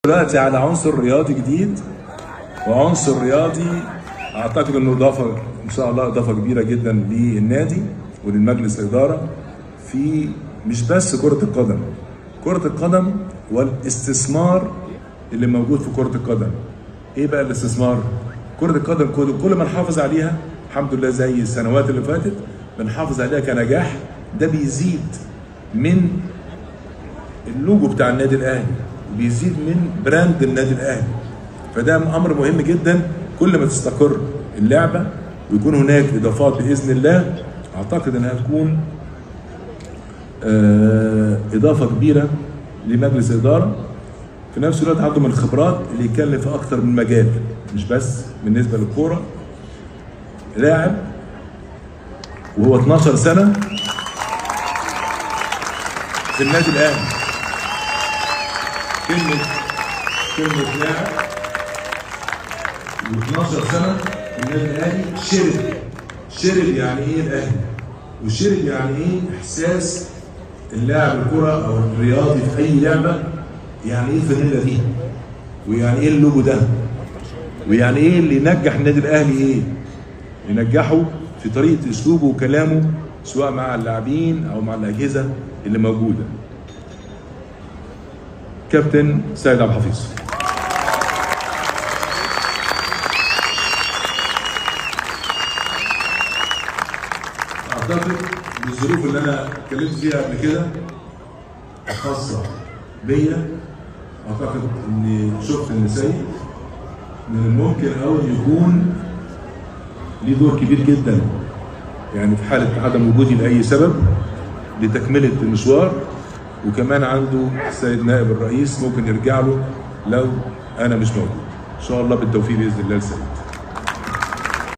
دلوقتي على عنصر رياضي جديد، وعنصر رياضي اعتقد انه اضافه ان شاء الله اضافه كبيره جدا للنادي وللمجلس الاداره في مش بس كره القدم والاستثمار اللي موجود في كره القدم. ايه بقى الاستثمار؟ كره القدم كل ما نحافظ عليها الحمد لله زي السنوات اللي فاتت بنحافظ عليها كنجاح، ده بيزيد من اللوجو بتاع النادي الاهلي، بيزيد من براند النادي الاهلي. فده امر مهم جدا. كل ما تستقر اللعبه ويكون هناك اضافات باذن الله، اعتقد انها تكون اضافه كبيره لمجلس الاداره. في نفس الوقت عنده من الخبرات اللي يتكلم في اكثر من مجال، مش بس بالنسبه للكوره. لاعب وهو 12 سنه في النادي الاهلي. كلمة لاعب و12 سنة في النادي الأهلي. شرب يعني إيه الأهلي؟ وشرب يعني إيه إحساس اللاعب الكرة أو الرياضي في أي لعبة، يعني إيه الفانيلا دي؟ ويعني إيه اللوجو ده؟ ويعني إيه اللي ينجح النادي الأهلي إيه؟ ينجحه في طريقة أسلوبه وكلامه سواء مع اللاعبين أو مع الأجهزة اللي موجودة. كابتن سيد عبد الحفيظ. اعتقد بالظروف اللي انا اتكلمت فيها قبل كده الخاصه بيا، اعتقد اني شفت ان سيد من الممكن يكون ليه دور كبير جدا، يعني في حاله عدم وجودي لاي سبب لتكمله المشوار. وكمان عنده السيد نائب الرئيس ممكن يرجع له لو انا مش موجود. ان شاء الله بالتوفيق باذن الله لسيد.